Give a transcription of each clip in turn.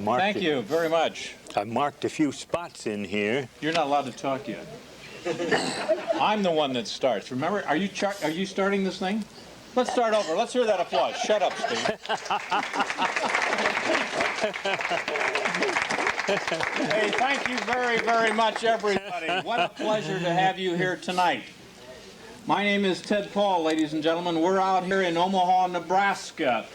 marked Thank you very much. I marked a few spots in here. You're not allowed to talk yet. I'm the one that starts. Remember, are you starting this thing? Let's start over. Let's hear that applause. Shut up, Steve. Hey, thank you very, very much, everybody. What a pleasure to have you here tonight. My name is Ted Paul, ladies and gentlemen. We're out here in Omaha, Nebraska.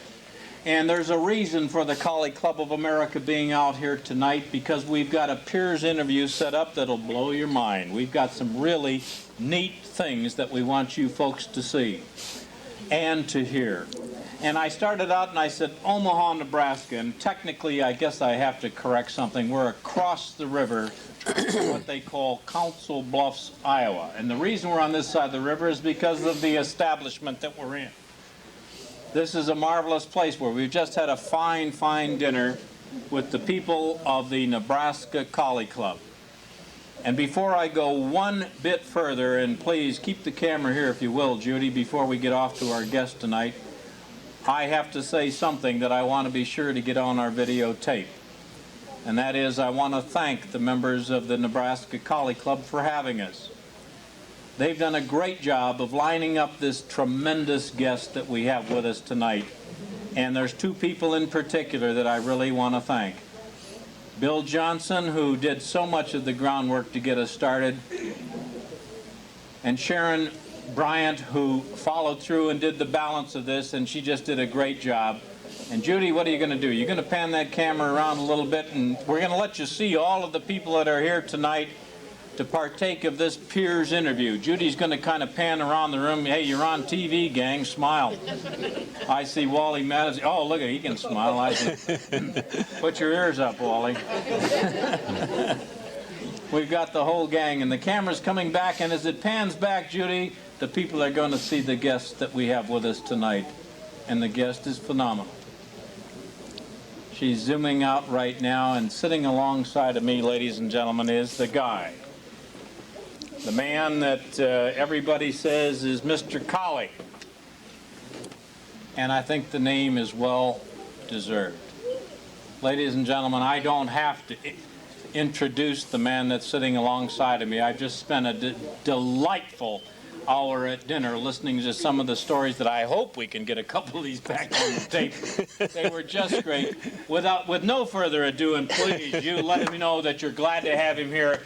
And there's a reason for the Collie Club of America being out here tonight, because we've got a peers interview set up that'll blow your mind. We've got some really neat things that we want you folks to see and to hear. And I started out and I said Omaha, Nebraska, and technically I guess I have to correct something. We're across the river, what they call Council Bluffs, Iowa. And the reason we're on this side of the river is because of the establishment that we're in. This is a marvelous place where we've just had a fine, fine dinner with the people of the Nebraska Collie Club. And before I go one bit further, and please keep the camera here if you will, Judy, before we get off to our guest tonight, I have to say something that I want to be sure to get on our videotape. And that is, I want to thank the members of the Nebraska Collie Club for having us. They've done a great job of lining up this tremendous guest that we have with us tonight. And there's two people in particular that I really want to thank. Bill Johnson, who did so much of the groundwork to get us started, and Sharon Bryant, who followed through and did the balance of this, and she just did a great job. And Judy, what are you going to do? You're going to pan that camera around a little bit, and we're going to let you see all of the people that are here tonight to partake of this peers interview. Judy's going to kind of pan around the room. Hey, you're on TV, gang. Smile. I see Wally Madison. Oh, look at he can smile. I see. Put your ears up, Wally. We've got the whole gang, and the camera's coming back, and as it pans back, Judy, the people are going to see the guests that we have with us tonight, and the guest is phenomenal. She's zooming out right now, and sitting alongside of me, ladies and gentlemen, is the guy. The man that everybody says is Mr. Collie. And I think the name is well deserved. Ladies and gentlemen, I don't have to introduce the man that's sitting alongside of me. I've just spent a delightful hour at dinner listening to some of the stories that I hope we can get a couple of these back on the tape. They were just great. With no further ado, and please, you let him know that you're glad to have him here.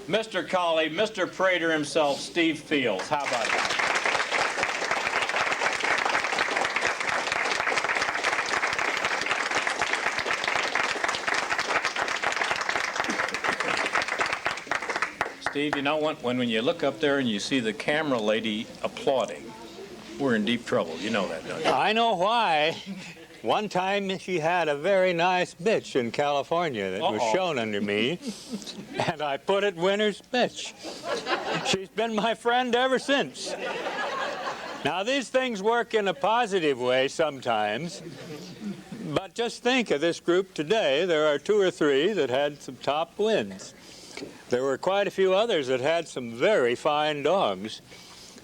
Mr. Collie, Mr. Prater himself, Steve Fields. How about it? Steve, you know when you look up there and you see the camera lady applauding, we're in deep trouble. You know that, don't you? I know why. One time she had a very nice bitch in California that was shown under me, and I put it winner's bitch. She's been my friend ever since. Now, these things work in a positive way sometimes, but just think of this group today. There are 2 or 3 that had some top wins. There were quite a few others that had some very fine dogs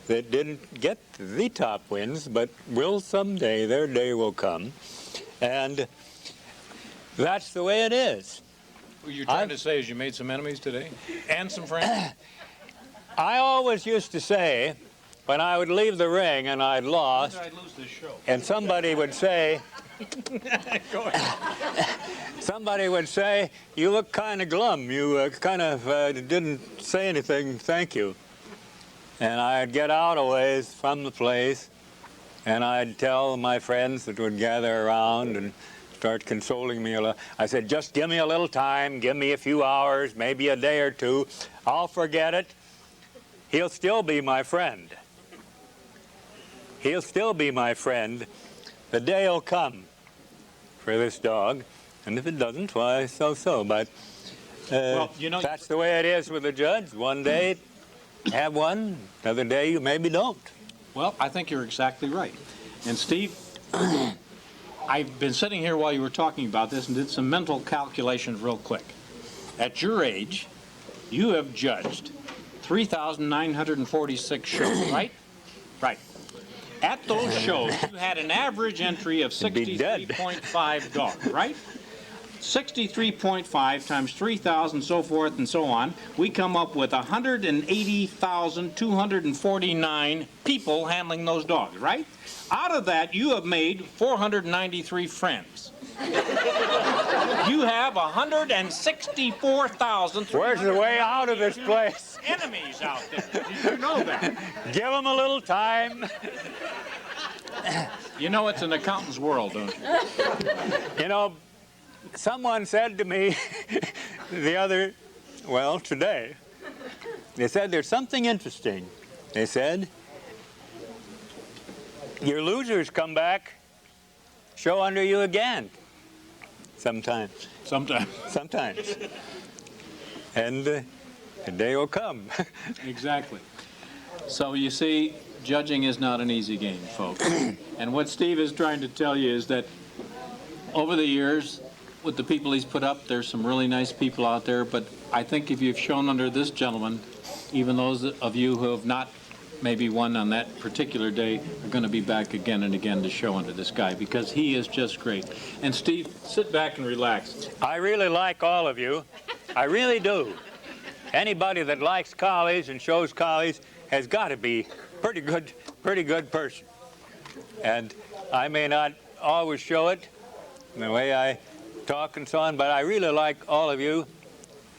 that didn't get the top wins, but will someday. Their day will come. And that's the way it is. What you're trying to say is you made some enemies today? And some friends? I always used to say, when I would leave the ring and I'd lost, I'd lose this show. And somebody would say, you look kind of glum. You kind of didn't say anything, thank you. And I'd get out a ways from the place, and I'd tell my friends that would gather around and start consoling me a little. I said, just give me a little time, give me a few hours, maybe a day or 2. I'll forget it. He'll still be my friend. He'll still be my friend. The day will come for this dog, and if it doesn't, why, so. But well, you know, that's the way it is with the judge. One day have one, another day you maybe don't. Well, I think you're exactly right. And Steve, I've been sitting here while you were talking about this and did some mental calculations real quick. At your age, you have judged 3,946 shows, right? Right. At those shows, you had an average entry of 63.5 dogs, right? 63.5 times 3,000, so forth and so on, we come up with 180,249 people handling those dogs, right? Out of that, you have made 493 friends. You have 164,000. Where's the way out of this place? Enemies out there. Did you know that? Give them a little time. You know it's an accountant's world, don't you? You know, someone said to me today, they said there's something interesting. They said, your losers come back, show under you again. Sometimes. Sometimes. And the day will come. Exactly. So you see, judging is not an easy game, folks. And what Steve is trying to tell you is that over the years, with the people he's put up, there's some really nice people out there, but I think if you've shown under this gentleman, even those of you who have not maybe won on that particular day are going to be back again and again to show under this guy, because he is just great. And Steve, sit back and relax. I really like all of you. I really do. Anybody that likes collies and shows collies has got to be pretty good person. And I may not always show it in the way I talk and so on, but I really like all of you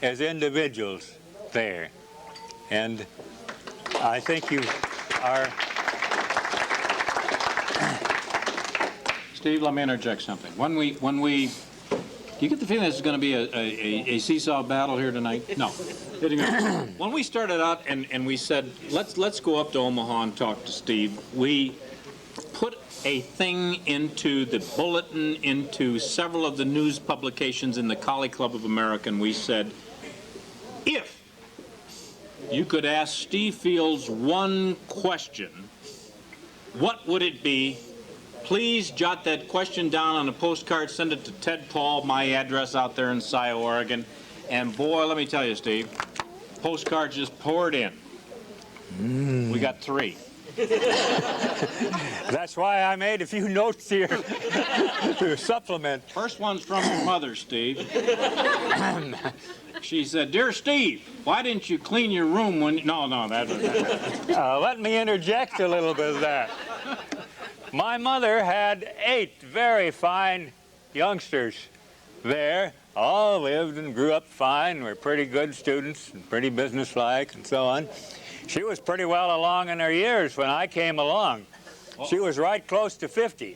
as individuals there. And I think you are... Steve, let me interject something. When we do you get the feeling this is going to be a seesaw battle here tonight? No. When we started out and we said, let's go up to Omaha and talk to Steve, we put a thing into the bulletin, into several of the news publications in the Collie Club of America, and we said, if you could ask Steve Fields one question, what would it be? Please jot that question down on a postcard, send it to Ted Paul, my address out there in Sia, Oregon. And boy, let me tell you, Steve, postcards just poured in. We got 3. That's why I made a few notes here to supplement. First one's from your mother, Steve. She said, "Dear Steve, why didn't you clean your room when..." No, that was... Let me interject a little bit of that. My mother had 8 very fine youngsters there. All lived and grew up fine, were pretty good students and pretty businesslike and so on. She was pretty well along in her years when I came along. She was right close to 50.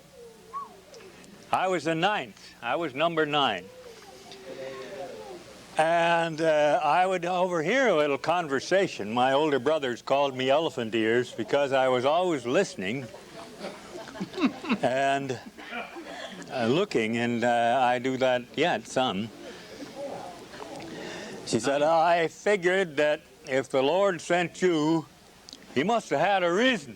I was the 9th. I was number 9. And I would overhear a little conversation. My older brothers called me elephant ears because I was always listening and looking, and I do that yet some. She said, I figured that if the Lord sent you, he must have had a reason.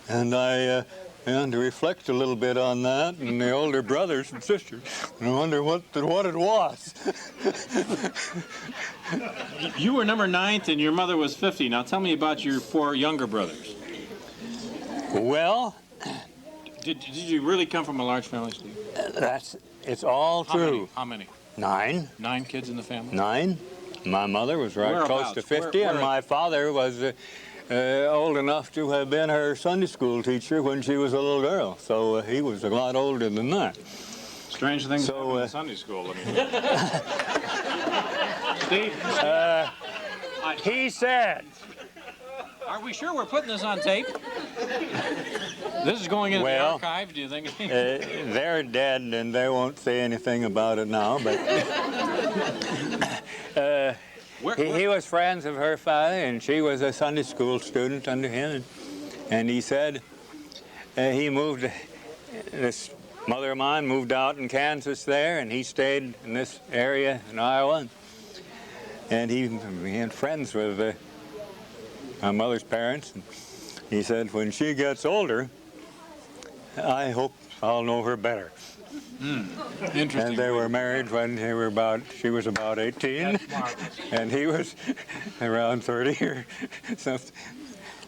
And I began to reflect a little bit on that, and the older brothers and sisters, and I wonder what it was. You were number 9th and your mother was 50. Now tell me about your 4 younger brothers. Well, did you really come from a large family, Steve? It's all true. How many? 9. 9 kids in the family? 9. My mother was right close to 50, and my father was old enough to have been her Sunday school teacher when she was a little girl. So he was a lot older than that. Strange things happen in Sunday school. Steve, he said... Are we sure we're putting this on tape? This is going into the archive, do you think? They're dead, and they won't say anything about it now, but... He was friends of her father, and she was a Sunday school student under him. And he said he moved, this mother of mine moved out in Kansas there, and he stayed in this area in Iowa. And he had friends with my mother's parents. And he said, when she gets older, I hope I'll know her better. Interesting. And they were married when she was about 18, and he was around 30 or something.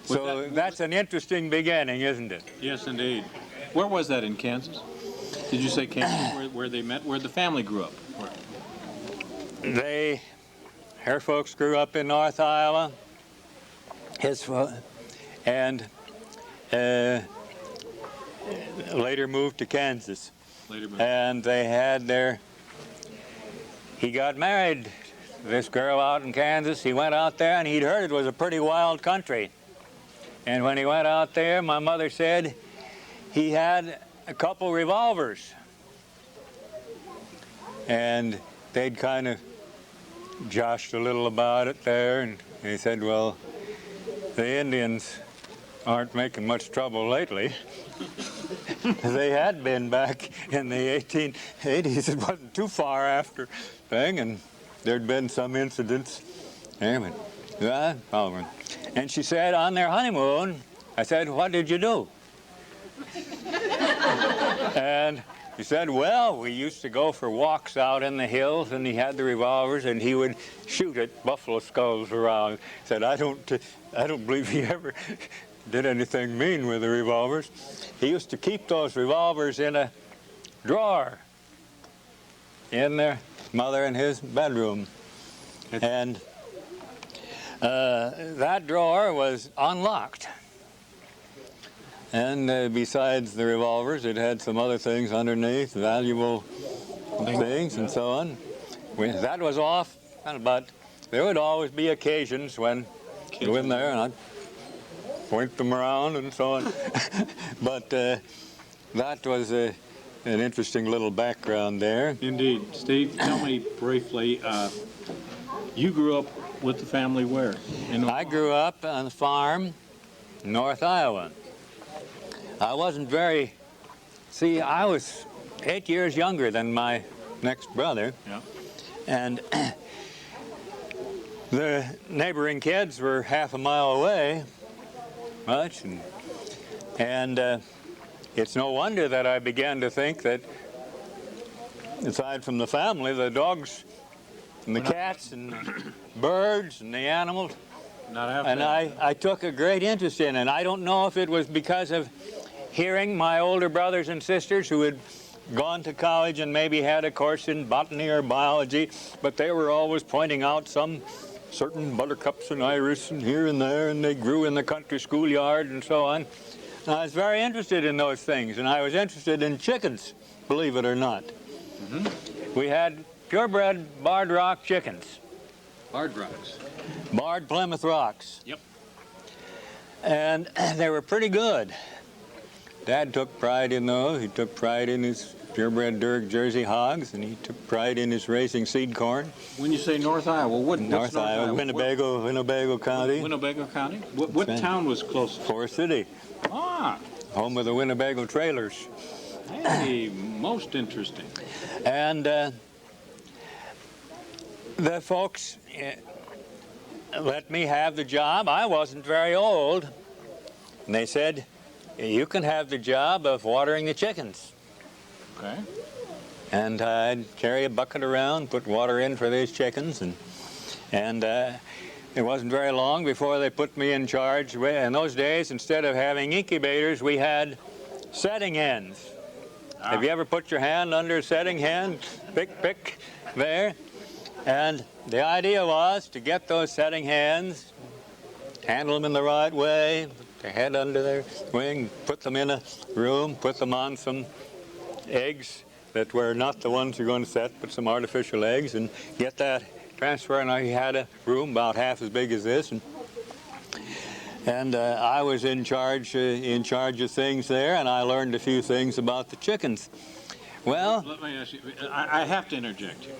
So that's an interesting beginning, isn't it? Yes, indeed. Where was that, in Kansas? Did you say Kansas, where they met, where the family grew up? Her folks grew up in North Iowa. And later moved to Kansas. And they had he got married to this girl out in Kansas. He went out there and he'd heard it was a pretty wild country. And when he went out there, my mother said he had a couple revolvers. And they'd kind of joshed a little about it there, and he said, well, the Indians aren't making much trouble lately. They had been back in the 1880s. It wasn't too far after thing, and there'd been some incidents. And she said, on their honeymoon, I said, what did you do? And he said, well, we used to go for walks out in the hills, and he had the revolvers, and he would shoot at buffalo skulls around. He said, I don't believe he ever did anything mean with the revolvers. He used to keep those revolvers in a drawer in their mother and his bedroom. And that drawer was unlocked. And besides the revolvers, it had some other things underneath, valuable things and so on. That was off, but there would always be occasions when you go in there and I'd point them around and so on. But that was an interesting little background there. Indeed. Steve, tell me briefly, you grew up with the family where? I grew up on the farm in North Iowa. I wasn't I was 8 years younger than my next brother. Yeah. And the neighboring kids were half a mile away, much. And it's no wonder that I began to think that, aside from the family, the dogs and the cats and the birds and the animals, and I took a great interest in it. I don't know if it was because of hearing my older brothers and sisters who had gone to college and maybe had a course in botany or biology, but they were always pointing out some certain buttercups and iris and here and there, and they grew in the country schoolyard and so on. And I was very interested in those things, and I was interested in chickens, believe it or not. Mm-hmm. We had purebred barred rock chickens. Barred rocks. Barred Plymouth Rocks. Yep. And they were pretty good. Dad took pride in those. He took pride in his purebred Derg Jersey hogs, and he took pride in his raising seed corn. When you say North Iowa, what's North Iowa? Winnebago County. Winnebago County? What town was closest? Forest City. Ah. Home of the Winnebago Trailers. Hey, most interesting. And the folks let me have the job. I wasn't very old. And they said, you can have the job of watering the chickens. Okay. And I'd carry a bucket around, put water in for these chickens, and it wasn't very long before they put me in charge. In those days, instead of having incubators, we had setting hens. Ah. Have you ever put your hand under a setting hen? Pick, there. And the idea was to get those setting hens, handle them in the right way, put their head under their wing, put them in a room, put them on some eggs that were not the ones you're going to set, but some artificial eggs, and get that transfer. And I had a room about half as big as this, and I was in charge of things there, and I learned a few things about the chickens. Well, let me ask you. I have to interject here.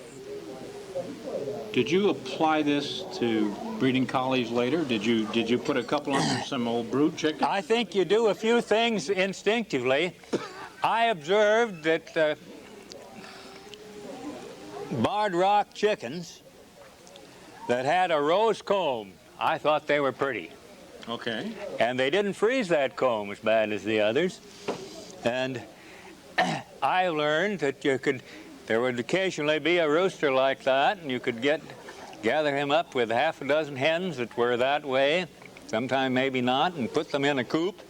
Did you apply this to breeding collies later? Did you put a couple under some old brood chickens? I think you do a few things instinctively. I observed that barred rock chickens that had a rose comb, I thought they were pretty. Okay. And they didn't freeze that comb as bad as the others. And I learned that there would occasionally be a rooster like that, and you could gather him up with half a dozen hens that were that way, sometime maybe not, and put them in a coop.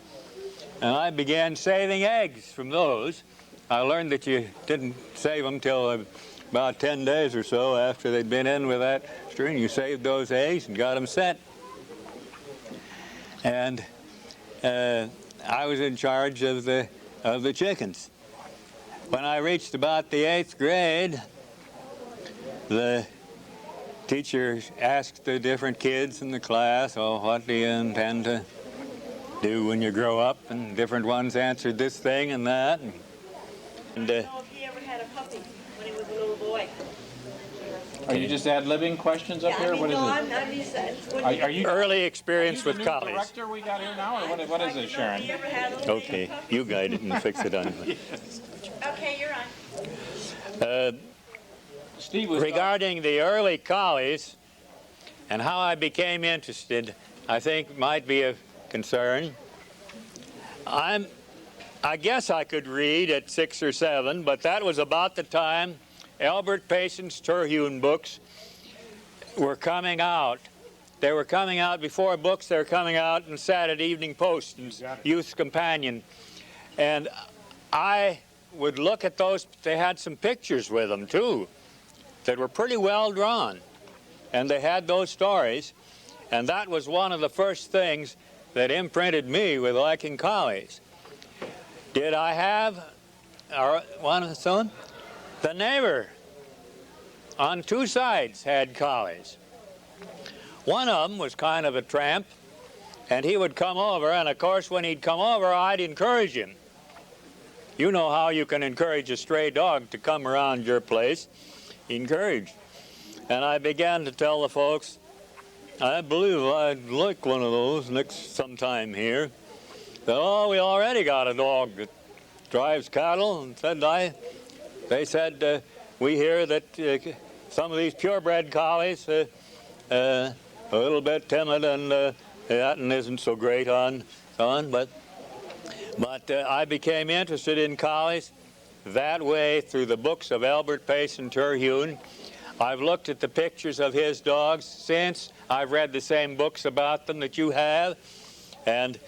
And I began saving eggs from those I learned that you didn't save them till about 10 days or so after they'd been in with that string. You saved those eggs and got them set. And I was in charge of the chickens. When I reached about the 8th grade, the teacher asked the different kids in the class, "Oh, what do you intend to do when you grow up?" And different ones answered this thing and that. And I don't know if he ever had a puppy when he was a little boy. Are you just ad-libbing questions up here? What is it? Are you early experience the with new collies. director we got here now, or what is it, Sharon? He ever had a little Okay, baby puppy? you guide it and fix it on. Okay, you're on. Steve was Regarding the early collies and how I became interested, I think might be of concern. I guess I could read at 6 or 7, but that was about the time Albert Payson's Terhune books were coming out. They were coming out before books. They were coming out in Saturday Evening Post and Youth's Companion. And I would look at those. They had some pictures with them, too, that were pretty well drawn. And they had those stories. And that was one of the first things that imprinted me with liking collies. Did I have one son? The neighbor on 2 sides had collies. One of them was kind of a tramp, and he would come over, and of course when he'd come over, I'd encourage him. You know how you can encourage a stray dog to come around your place. Encourage. And I began to tell the folks, I believe I'd like one of those next sometime here. Oh, we already got a dog that drives cattle, and they said, we hear that some of these purebred collies, a little bit timid and that isn't so great on, but I became interested in collies that way through the books of Albert Payson Terhune. I've looked at the pictures of his dogs since. I've read the same books about them that you have, and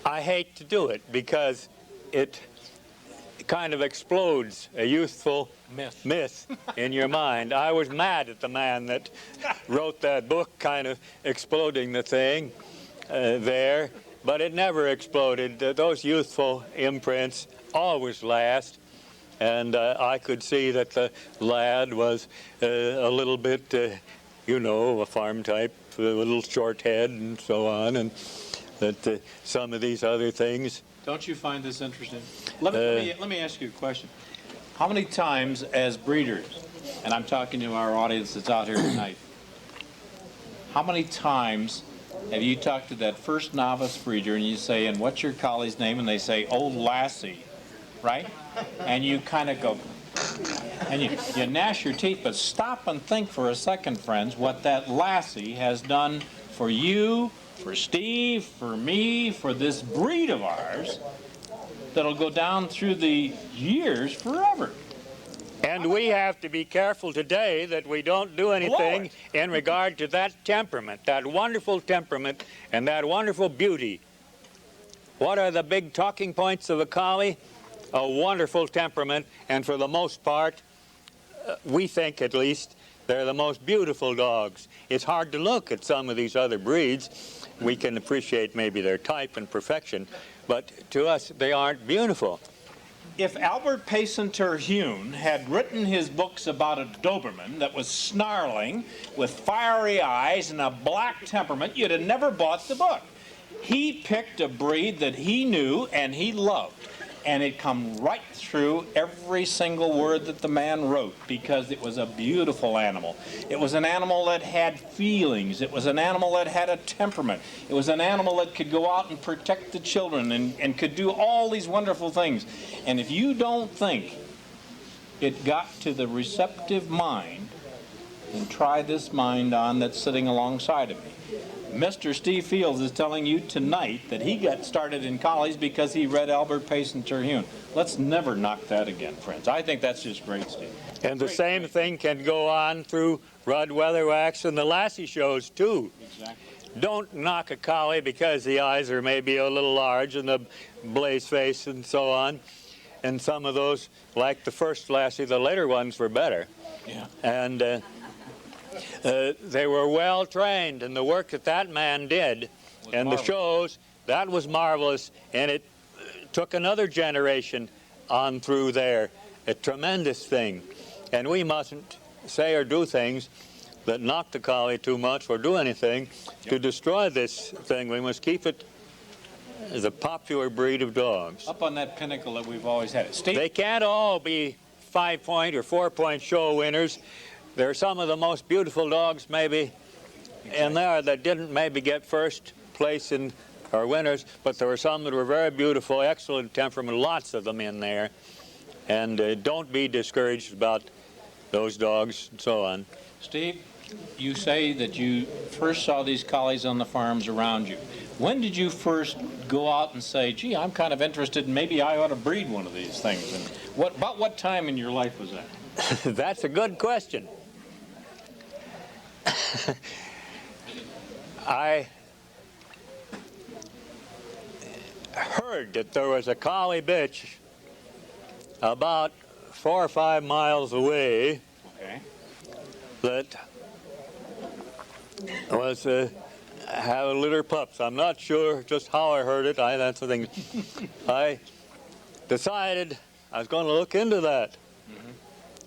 I hate to do it because it kind of explodes a youthful myth in your mind. I was mad at the man that wrote that book, kind of exploding the thing there, but it never exploded. Those youthful imprints always last, and I could see that the lad was a little bit, a farm type, a little short head and so on, and that some of these other things. Don't you find this interesting? Let me ask you a question. How many times as breeders, and I'm talking to our audience that's out here tonight, how many times have you talked to that first novice breeder and you say, and what's your collie's name? And they say, Old Lassie, right? And you kind of go, and you gnash your teeth, but stop and think for a second, friends, what that Lassie has done for you, for Steve, for me, for this breed of ours that'll go down through the years forever. And we have to be careful today that we don't do anything in regard to that temperament, that wonderful temperament and that wonderful beauty. What are the big talking points of a collie? A wonderful temperament, and for the most part, we think at least, they're the most beautiful dogs. It's hard to look at some of these other breeds. We can appreciate maybe their type and perfection, but to us they aren't beautiful. If Albert Payson Terhune had written his books about a Doberman that was snarling with fiery eyes and a black temperament, you'd have never bought the book. He picked a breed that he knew and he loved, and it come right through every single word that the man wrote because it was a beautiful animal. It was an animal that had feelings. It was an animal that had a temperament. It was an animal that could go out and protect the children and could do all these wonderful things. And if you don't think it got to the receptive mind, then try this mind on that's sitting alongside of me. Mr. Steve Fields is telling you tonight that he got started in collies because he read Albert Payson Terhune. Let's never knock that again, friends. I think that's just great, Steve. And the same thing can go on through Rudd Weatherwax and the Lassie shows, too. Exactly. don't knock a collie because the eyes are maybe a little large and the blaze face and so on. And some of those, like the first Lassie, the later ones were better. Yeah. And they were well trained, and the work that that man did and the shows, that was marvelous, and it took another generation on through there. A tremendous thing. And we mustn't say or do things that knock the collie too much or do anything to destroy this thing. We must keep it as a popular breed of dogs. Up on that pinnacle that we've always had. Steve? They can't all be 5-point or 4-point show winners. There are some of the most beautiful dogs maybe in there that didn't maybe get first place in or winners, but there were some that were very beautiful, excellent temperament, lots of them in there. And don't be discouraged about those dogs and so on. Steve, you say that you first saw these collies on the farms around you. When did you first go out and say, gee, I'm kind of interested, maybe I ought to breed one of these things? And about what time in your life was that? That's a good question. I heard that there was a collie bitch about 4 or 5 miles away that was had a litter of pups. I'm not sure just how I heard it. That's the thing. I decided I was going to look into that.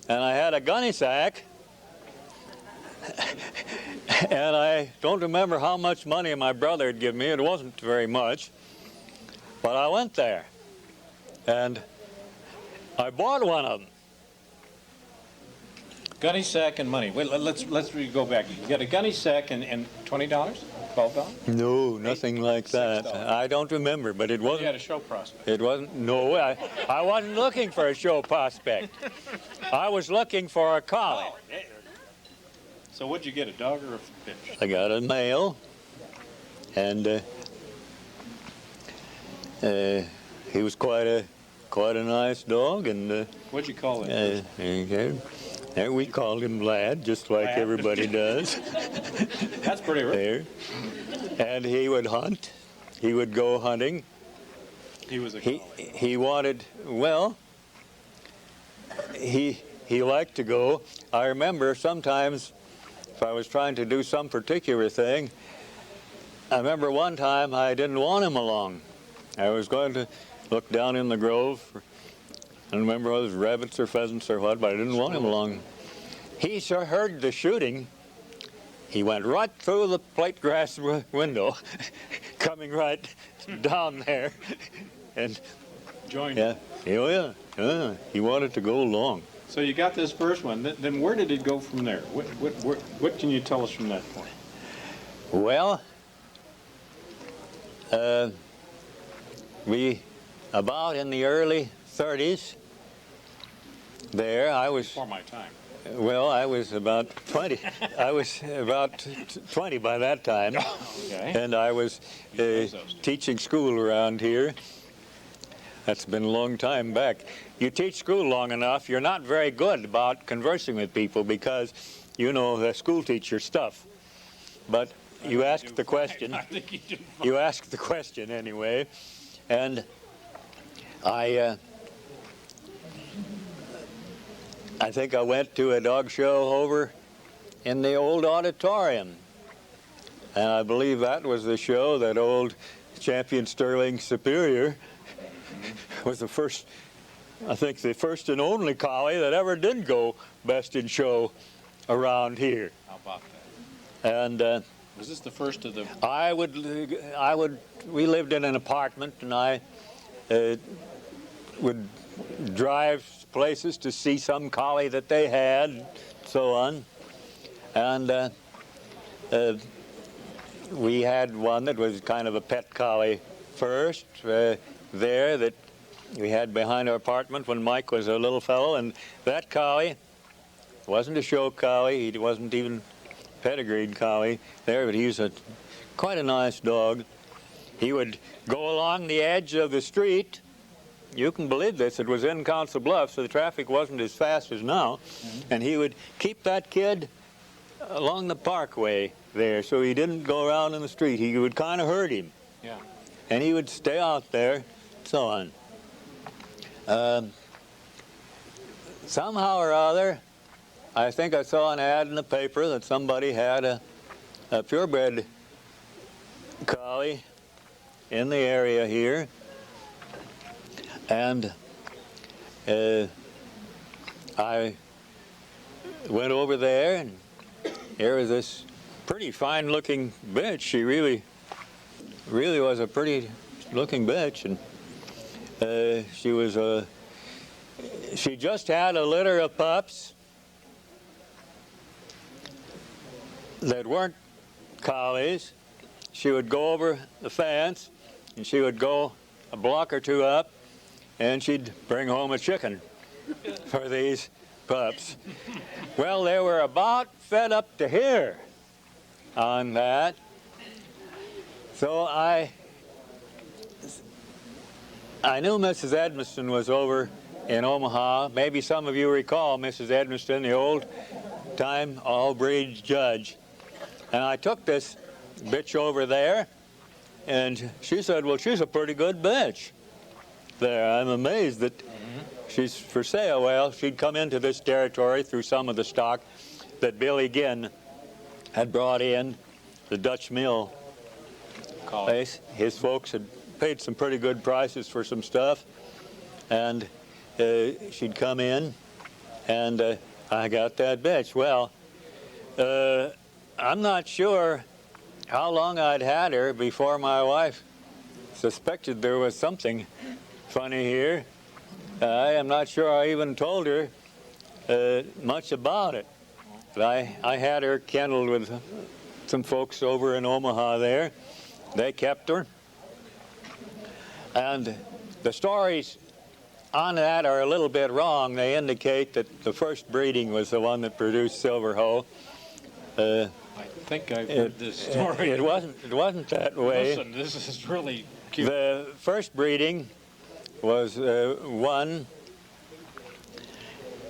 And I had a gunny sack, and I don't remember how much money my brother had given me. It wasn't very much, but I went there, and I bought one of them. Gunny sack and money. Wait, let's go back. You got a gunny sack and $20? $12? No, nothing like that. I don't remember, but it wasn't. You had a show prospect. It wasn't. No, I wasn't looking for a show prospect. I was looking for a collie. Oh, yeah. So what'd you get, a dog or a bitch? I got a male, and he was quite a nice dog, and What'd you call it? There we called him Lad, just like Lad. everybody does. That's pretty rare. There, and he would hunt. He would go hunting. He was a collie. He wanted, well, he liked to go. I remember sometimes if I was trying to do some particular thing, I remember one time I didn't want him along. I was going to look down in the grove, I don't remember whether it was rabbits or pheasants or what, but I didn't want him along. He heard the shooting. He went right through the plate glass window, coming right down there, and joined. Yeah, he wanted to go along. So you got this first one. Then where did it go from there? What can you tell us from that point? Well, we about in the early 30s. There, I was. Before my time. Well, I was about 20. I was about 20 by that time, and I was teaching school around here. That's been a long time back. You teach school long enough, you're not very good about conversing with people because you know the school teacher stuff. But you ask the question. I think you do. You ask the question anyway, and I think I went to a dog show over in the old auditorium, and I believe that was the show that old Champion Sterling Superior was the first, I think the first and only collie that ever did go best in show around here. How about that? And was this the first of the? We lived in an apartment, and I would drive places to see some collie that they had, so on. And we had one that was kind of a pet collie first there that we had behind our apartment when Mike was a little fellow, and that collie wasn't a show collie, he wasn't even pedigreed collie there, but he was quite a nice dog. He would go along the edge of the street. You can believe this, it was in Council Bluffs, so the traffic wasn't as fast as now, and he would keep that kid along the parkway there, so he didn't go around in the street. He would kind of hurt him. Yeah. And he would stay out there, so on. Somehow or other, I think I saw an ad in the paper that somebody had a purebred collie in the area here, and I went over there, and here was this pretty fine-looking bitch. She really was a pretty-looking bitch, and she just had a litter of pups that weren't collies. She would go over the fence, and she would go a block or two up, and she'd bring home a chicken for these pups. Well, they were about fed up to here on that. So I knew Mrs. Edmiston was over in Omaha. Maybe some of you recall Mrs. Edmiston, the old-time all-breeds judge. And I took this bitch over there, and she said, well, she's a pretty good bitch. There, I'm amazed that she's for sale. Well, she'd come into this territory through some of the stock that Billy Ginn had brought in, the Dutch Mill place. His folks had paid some pretty good prices for some stuff, and she'd come in, and I got that bitch. Well, I'm not sure how long I'd had her before my wife suspected there was something funny here. I am not sure I even told her much about it. But I had her kenneled with some folks over in Omaha there. They kept her. And the stories on that are a little bit wrong. They indicate that the first breeding was the one that produced Silver Hoe. I think I've heard this story. It wasn't that way. Listen, this is really cute. The first breeding was one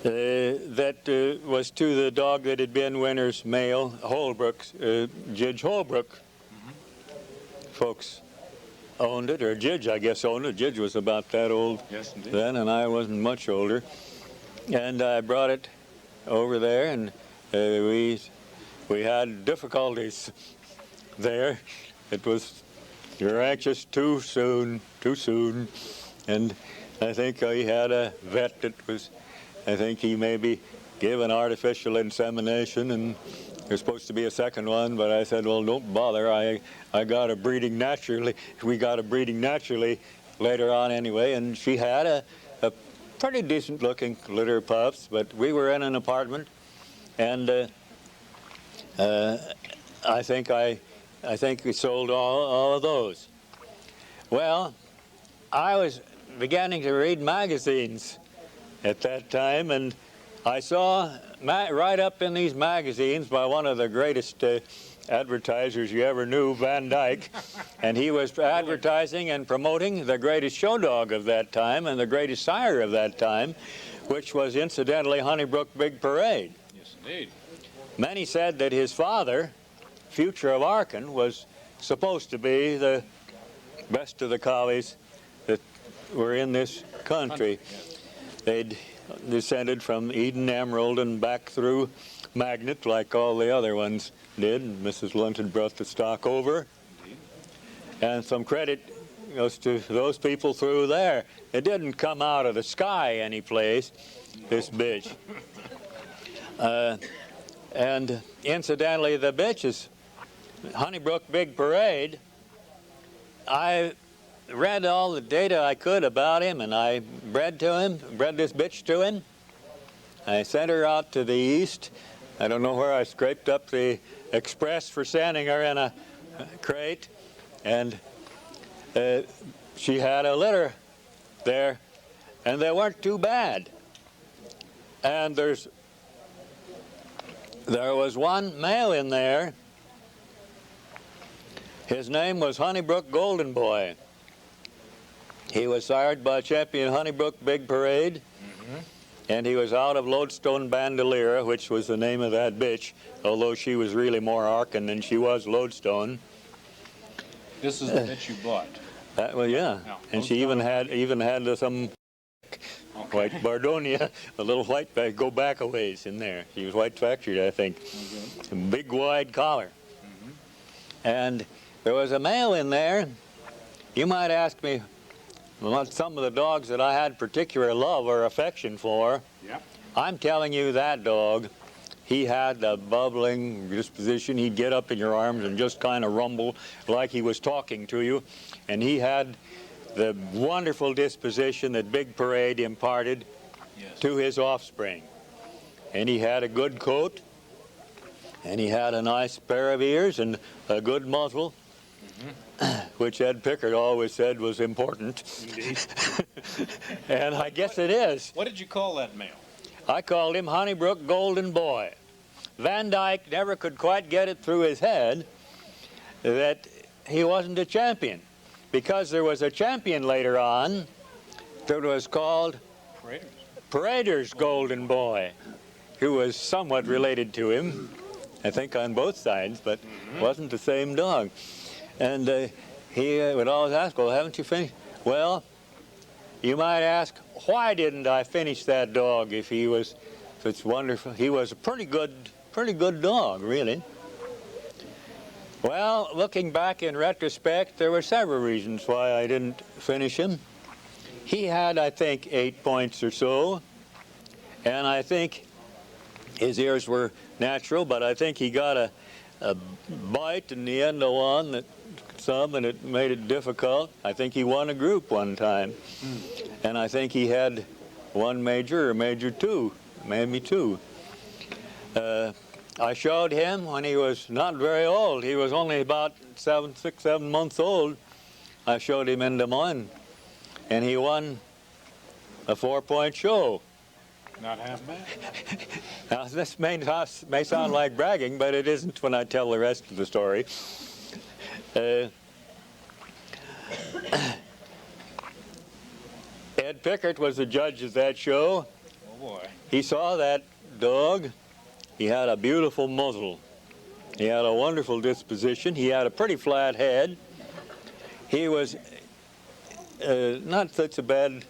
that was to the dog that had been Winter's male, Holbrook's, Jidge Holbrook. Folks owned it, or Jidge, I guess, owned it. Jidge was about that old then, and I wasn't much older. And I brought it over there, and we had difficulties there. It was, you're anxious too soon, and I think he had a vet that was, I think he maybe gave an artificial insemination, and there's supposed to be a second one, but I said, well, don't bother. I got a breeding naturally. We got a breeding naturally later on anyway, and she had a pretty decent looking litter of pups, but we were in an apartment, and I think we sold all of those. Well, I was beginning to read magazines at that time, and I saw right up in these magazines by one of the greatest advertisers you ever knew, Van Dyke, and he was advertising and promoting the greatest show dog of that time and the greatest sire of that time, which was incidentally Honeybrook Big Parade. Yes, indeed. Many said that his father, Future of Arkin, was supposed to be the best of the collies that were in this country. They'd descended from Eden Emerald and back through Magnet like all the other ones did. And Mrs. Linton brought the stock over. And some credit goes to those people through there. It didn't come out of the sky any place, this bitch. And incidentally, the bitches, Honeybrook Big Parade, I read all the data I could about him, and I bred this bitch to him. I sent her out to the east. I don't know where I scraped up the express for sending her in a crate, and she had a litter there, and they weren't too bad. And there was one male in there. His name was Honeybrook Golden Boy. He was sired by champion Honeybrook Big Parade, and he was out of Lodestone Bandoliera, which was the name of that bitch, although she was really more Arkan than she was Lodestone. This is the bitch you bought. Well, yeah, No, and she even had some white Bardonia, a little white back, go back a ways in there. She was white factored, I think. A big wide collar. And there was a male in there. You might ask me what some of the dogs that I had particular love or affection for. Yep. I'm telling you, that dog, he had the bubbling disposition. He'd get up in your arms and just kind of rumble like he was talking to you. And he had the wonderful disposition that Big Parade imparted to his offspring. And he had a good coat, and he had a nice pair of ears and a good muzzle, which Ed Pickard always said was important. Indeed. And I guess it is. What did you call that male? I called him Honeybrook Golden Boy. Van Dyke never could quite get it through his head that he wasn't a champion, because there was a champion later on that was called Parader's Golden Boy, who was somewhat related to him, I think on both sides, but wasn't the same dog. And he would always ask, well, haven't you finished? Well, you might ask, why didn't I finish that dog if he was such wonderful? He was a pretty good dog, really. Well, looking back in retrospect, there were several reasons why I didn't finish him. He had, I think, 8 points or so, and I think his ears were natural, but I think he got a bite in the end of one that and it made it difficult. I think he won a group one time, and I think he had one major or major two, maybe two. I showed him when he was not very old. He was only about 6, 7 months old. I showed him in Des Moines, and he won a 4-point show. Not half bad. Now, this may sound like bragging, but it isn't when I tell the rest of the story. Ed Pickard was the judge of that show. Oh boy. He saw that dog. He had a beautiful muzzle. He had a wonderful disposition. He had a pretty flat head. He was not such a bad.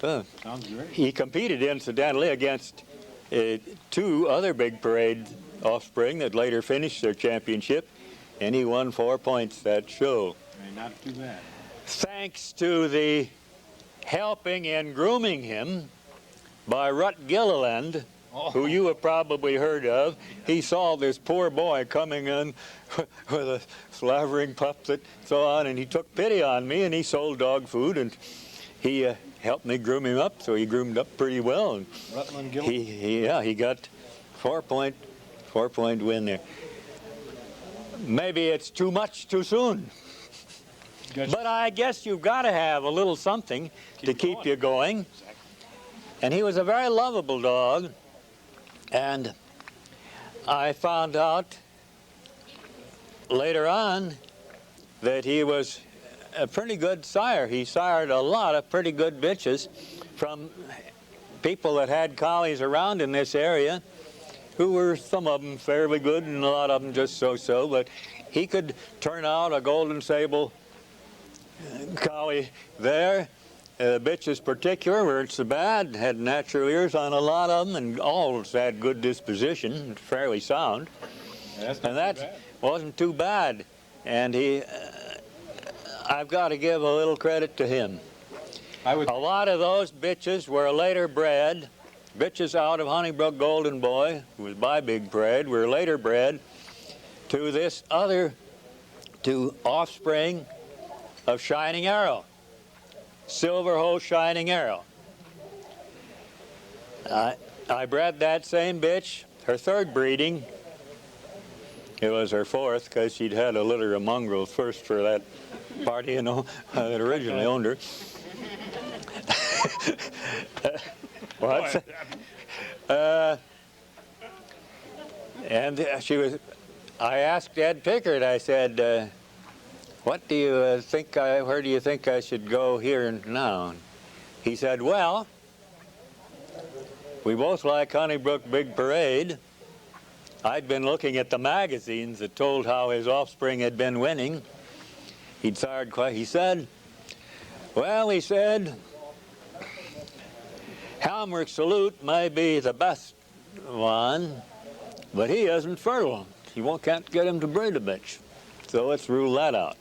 Sounds great. He competed incidentally against 2 other Big Parade offspring that later finished their championship, and he won 4 points that show. Not too bad. Thanks to the helping in grooming him by Rut Gilliland, who you have probably heard of. He saw this poor boy coming in with a slavering pup and so on, and he took pity on me, and he sold dog food, and he helped me groom him up, so he groomed up pretty well. And Rutland Gilliland? he got 4-point win there. Maybe it's too much too soon. But I guess you've got to have a little something to keep you going. Exactly. And he was a very lovable dog. And I found out later on that he was a pretty good sire. He sired a lot of pretty good bitches from people that had collies around in this area, who were some of them fairly good and a lot of them just so-so. But he could turn out a golden sable collie there. The bitches particular weren't so bad, had natural ears on a lot of them, and all had good disposition, fairly sound. Yeah, and that wasn't too bad. And I've got to give a little credit to him. A lot of those bitches were later bred. Bitches out of Honeybrook Golden Boy, who was by Big Parade, were later bred to this other, to offspring of Shining Arrow, Silver Hose Shining Arrow. I bred that same bitch, her 3rd breeding. It was her 4th, because she'd had a litter of mongrels first for that party, you know, that originally owned her. What? And she was, I asked Ed Pickard, I said, what do you think, where do you think I should go here and now? He said, well, We both like Honeybrook Big Parade. I'd been looking at the magazines that told how his offspring had been winning. He said, well, he said, Helmerich Salute may be the best one, but he isn't fertile. Can't get him to breed a bitch. So let's rule that out.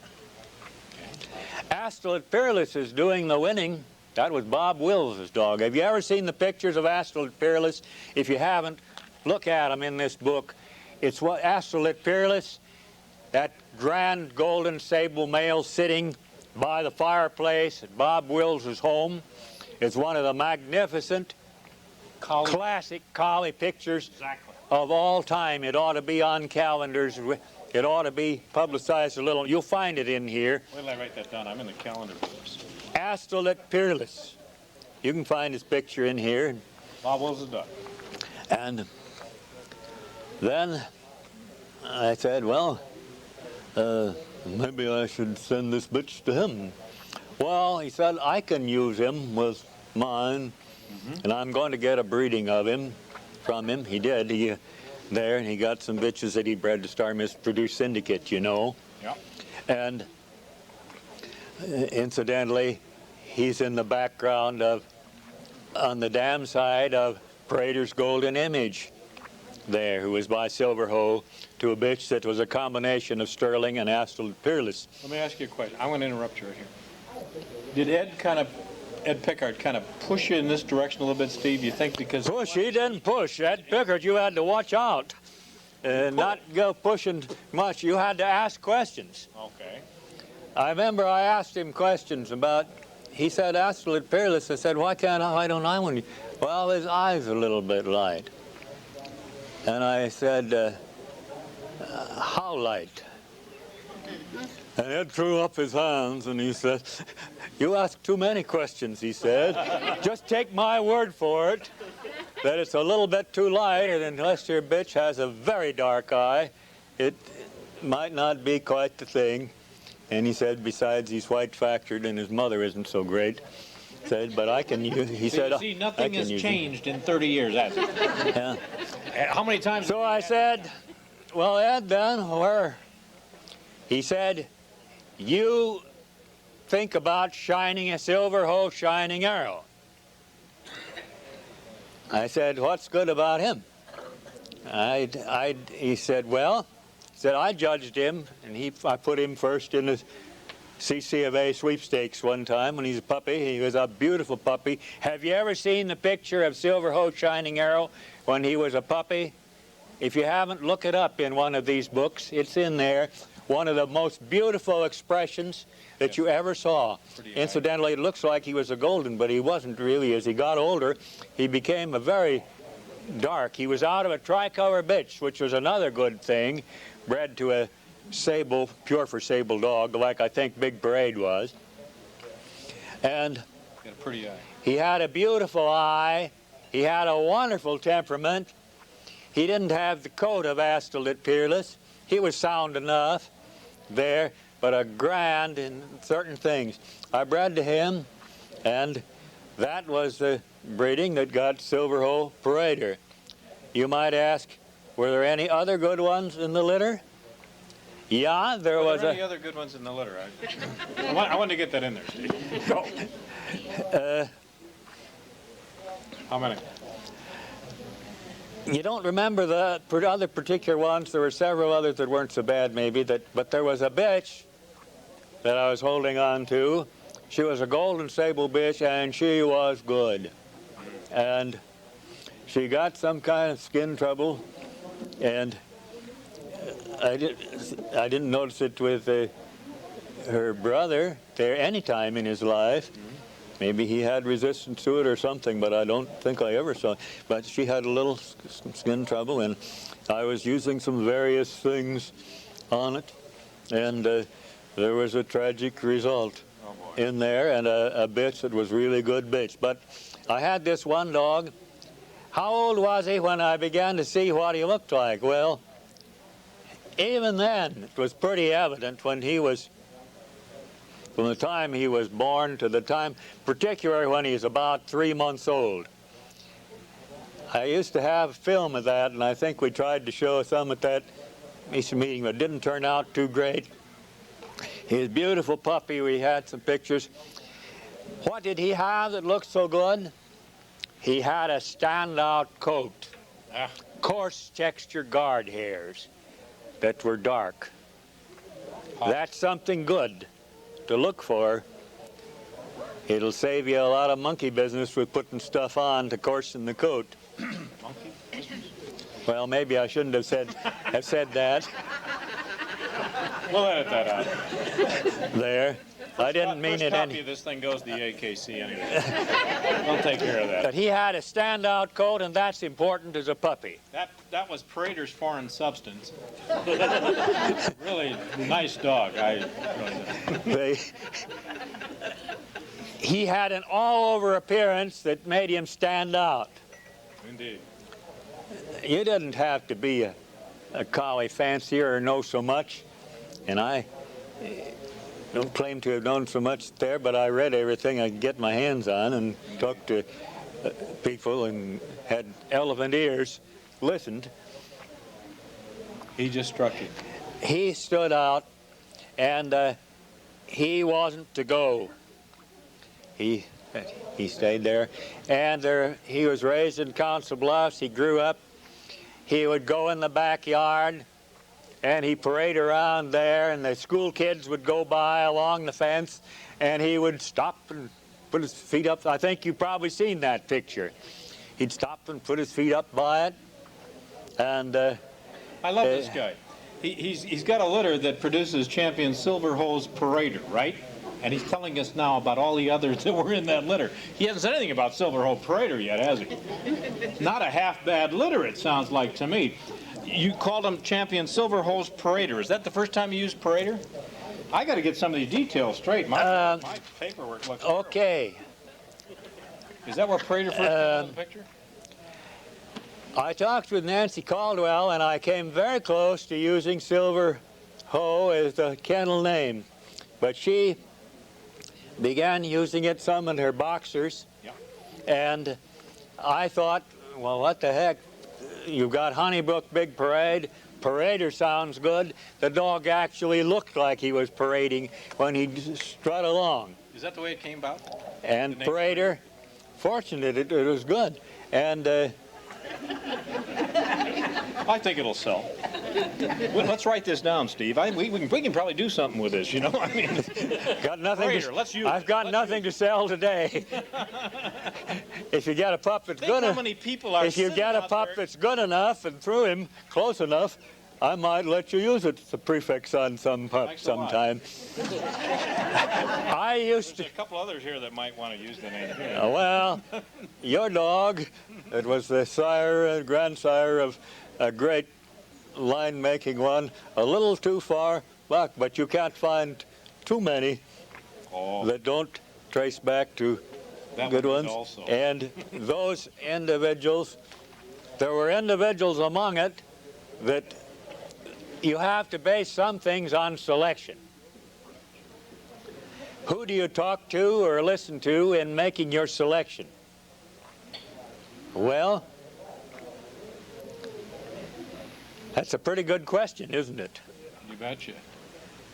Astolit Peerless is doing the winning. That was Bob Wills' dog. Have you ever seen the pictures of Astolit Peerless? If you haven't, look at them in this book. It's what Astolit Peerless, that grand golden sable male sitting by the fireplace at Bob Wills' home. It's one of the magnificent, classic collie pictures of all time. It ought to be on calendars. It ought to be publicized a little. You'll find it in here. Wait till I write that down. I'm in the calendar books. Astolit Peerless. You can find his picture in here. Bob Wills' dog. And then I said, well, maybe I should send this bitch to him. Well, he said, I can use him with mine, and I'm going to get a breeding of him from him. He did. And he got some bitches that he bred to Star Produce Syndicate, you know. Yep. And incidentally, he's in the background of, on the dam side of Prater's Golden Image there, who was by Silverhoe to a bitch that was a combination of Sterling and Astolit Peerless. Let me ask you a question. I'm going to interrupt you right here. Did Ed Pickard kind of push you in this direction a little bit, Steve? You think because... Push? He didn't push. Ed Pickard, you had to watch out. Not go pushing much. You had to ask questions. Okay. I remember I asked him questions about, he said, Astolit Peerless. I said, why don't I want you? Well, his eyes are a little bit light. And I said, how light? And Ed threw up his hands and he said, you ask too many questions, he said. Just take my word for it that it's a little bit too light, and unless your bitch has a very dark eye, it might not be quite the thing. And he said, besides, he's white-factored and his mother isn't so great. Said, but I can use, he said, see, nothing has changed in 30 years, has it? Yeah. How many times? So I said, well, Ed, then, where? He said, you think about shining a Silverhoe shining arrow. I said, what's good about him? He said, well, I judged him, and I put him first in the CC of A sweepstakes one time when he's a puppy. He was a beautiful puppy. Have you ever seen the picture of Silverhoe Shining Arrow when he was a puppy? If you haven't, look it up in one of these books. It's in there. One of the most beautiful expressions that you ever saw. Incidentally, it looks like he was a golden, but he wasn't really. As he got older, he became a very dark. He was out of a tricolor bitch, which was another good thing, bred to a sable, pure for sable dog, like I think Big Parade was. And got a pretty eye. He had a beautiful eye. He had a wonderful temperament. He didn't have the coat of Astolit Peerless. He was sound enough there, but a grand in certain things. I bred to him, and that was the breeding that got Silverhoe Parader. You might ask, were there any other good ones in the litter? Yeah, there was any other good ones in the litter? I wanted to get that in there, Steve. Go. How many? You don't remember the other particular ones. There were several others that weren't so bad, maybe. But there was a bitch that I was holding on to. She was a golden sable bitch, and she was good. And she got some kind of skin trouble, and I didn't notice it with her brother there any time in his life. Maybe he had resistance to it or something, but I don't think I ever saw it. But she had a little skin trouble, and I was using some various things on it, and there was a tragic result in there, and a bitch that was really good bitch. But I had this one dog. How old was he when I began to see what he looked like? Well, even then, it was pretty evident when he was, from the time he was born to the time, particularly when he was about 3 months old. I used to have film of that, and I think we tried to show some at that meeting, but it didn't turn out too great. His beautiful puppy, we had some pictures. What did he have that looked so good? He had a standout coat, coarse texture guard hairs that were dark. That's something good to look for. It'll save you a lot of monkey business with putting stuff on to coarsen the coat. Monkey business? Well, maybe I shouldn't have said that. We'll edit that out. There. I didn't mean it First copy any. of this thing goes to the AKC anyway. We'll take care of that. But he had a standout coat, and that's important as a puppy. That was Prater's Foreign Substance. Really nice dog. He had an all-over appearance that made him stand out. Indeed. You didn't have to be a collie fancier or know so much, and I don't claim to have known so much there, but I read everything I could get my hands on and talked to people and had elephant ears, listened. He just struck you. He stood out, and he wasn't to go. He stayed there, and he was raised in Council Bluffs. He grew up. He would go in the backyard, and he'd parade around there, and the school kids would go by along the fence, and he would stop and put his feet up. I think you've probably seen that picture. He'd stop and put his feet up by it, and I love this guy. He's got a litter that produces champion silver hose parader, right? And he's telling us now about all the others that were in that litter. He hasn't said anything about silver hose parader yet, has he? Not a half bad litter, it sounds like to me. You called him champion silver hose parader. Is that the first time you used parader? I got to get some of these details straight. My paperwork looks okay. terrible. Is that where parader first came in the picture? I talked with Nancy Caldwell, and I came very close to using Silver Hoe as the kennel name. But she began using it some in her boxers. Yeah. And I thought, well, what the heck? You've got Honeybrook Big Parade. Parader sounds good. The dog actually looked like he was parading when he strut along. Is that the way it came about? And Parader, fortunate, it was good. And I think it'll sell. Well, let's write this down, Steve. We can probably do something with this, you know? I mean, got nothing. Parader, let's use I've got nothing to sell today. If you get a pup that's good how many people are if you get a pup that's good enough and threw him close enough, I might let you use it as a prefix on some pup sometime. There's a couple others here that might want to use the name. Well, your dog, it was the sire and grandsire of a great line-making one, a little too far back, but you can't find too many that don't trace back to good ones. Also. And those individuals, there were individuals among it that you have to base some things on selection. Who do you talk to or listen to in making your selection? Well, that's a pretty good question, isn't it? You betcha.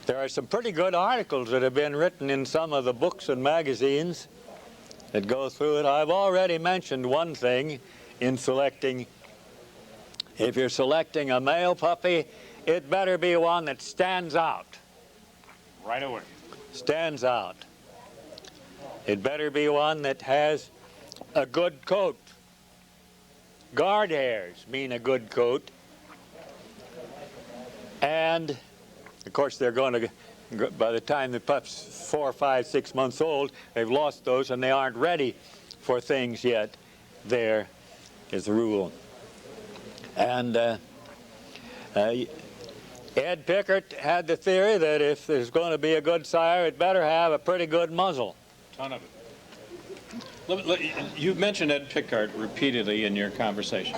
There are some pretty good articles that have been written in some of the books and magazines that go through it. I've already mentioned one thing in selecting. If you're selecting a male puppy, it better be one that stands out. Right away. Stands out. It better be one that has a good coat. Guard hairs mean a good coat. And, of course, they're going to, by the time the pup's 4, 5, 6 months old, they've lost those and they aren't ready for things yet. There is the rule. And Ed Pickert had the theory that if there's going to be a good sire, it better have a pretty good muzzle. Ton of it. You've mentioned Ed Pickard repeatedly in your conversation.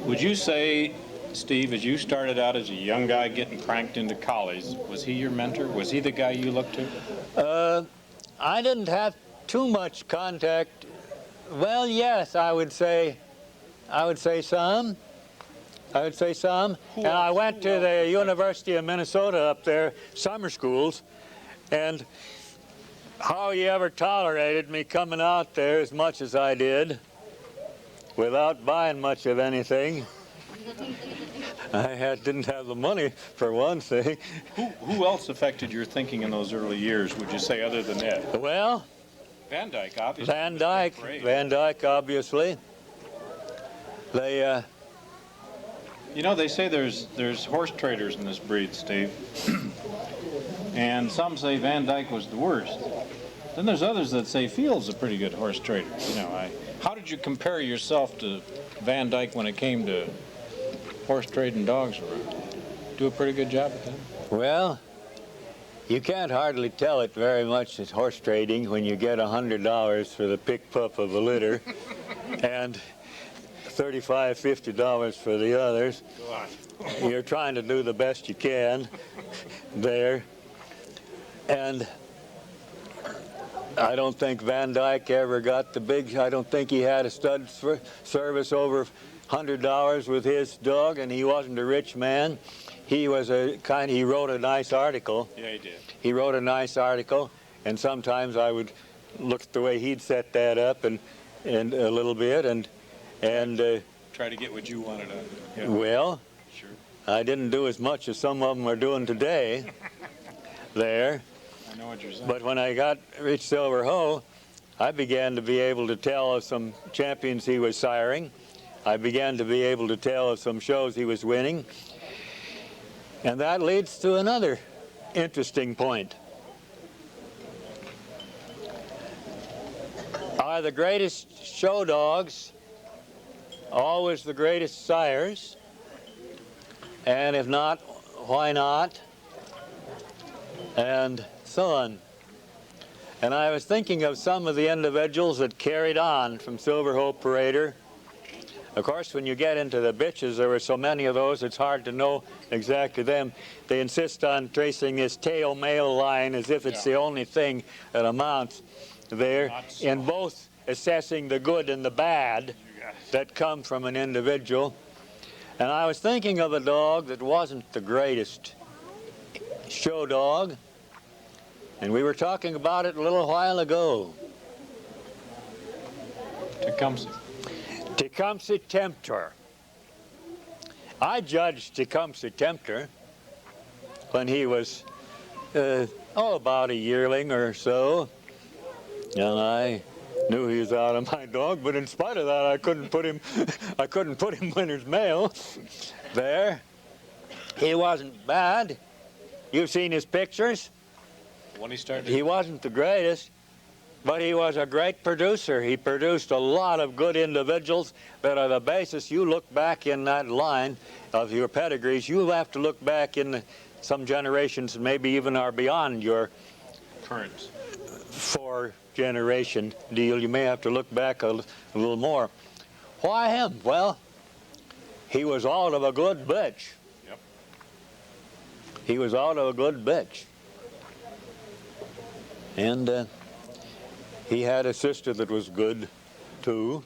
Would you say, Steve, as you started out as a young guy getting cranked into collies, was he your mentor? Was he the guy you looked to? I didn't have too much contact. Well, yes, I would say I would say some. I would say some. Who And I else- went who to else the affected? University of Minnesota up there, summer schools, and how he ever tolerated me coming out there as much as I did without buying much of anything. Didn't have the money, for one thing. Who else affected your thinking in those early years, would you say, other than Ed? Well, Van Dyke, obviously. Van was Dyke, great. Van Dyke, obviously. They, You know, they say there's horse traders in this breed, Steve. And some say Van Dyke was the worst. Then there's others that say Field's a pretty good horse trader. You know, how did you compare yourself to Van Dyke when it came to horse trading dogs around? Do a pretty good job at that? well, you can't hardly tell it very much as horse trading when you get $100 for the pick pup of a litter and $35, $50 for the others. You're trying to do the best you can there. And I don't think Van Dyke ever got the big, I don't think he had a stud service over $100 with his dog, and he wasn't a rich man. He was he wrote a nice article. Yeah, he did. He wrote a nice article, and sometimes I would look at the way he'd set that up and a little bit, and Try to get what you wanted out of it. Yeah, well, sure. I didn't do as much as some of them are doing today there. I know what you're saying. But when I got Rich Silver Hoe, I began to be able to tell of some champions he was siring. I began to be able to tell of some shows he was winning. And that leads to another interesting point. Are the greatest show dogs always the greatest sires? And if not, why not? And so on. And I was thinking of some of the individuals that carried on from Silver Hoe Parader. Of course, when you get into the bitches, there were so many of those, it's hard to know exactly them. They insist on tracing this tail male line as if it's the only thing that amounts there, in both assessing the good and the bad that come from an individual. And I was thinking of a dog that wasn't the greatest show dog, and we were talking about it a little while ago. Tecumseh. Tecumseh Tempter. I judged Tecumseh Tempter when he was, about a yearling or so, and I knew he was out of my dog, but in spite of that, I couldn't put him winner's mail there. He wasn't bad. You've seen his pictures. When he started. He wasn't the greatest, but he was a great producer. He produced a lot of good individuals that are the basis. You look back in that line of your pedigrees, you have to look back in some generations, maybe even are beyond your current 4-generation deal. You may have to look back a little more. Why him? Well, he was out of a good bitch. Yep. He was out of a good bitch. And he had a sister that was good, too.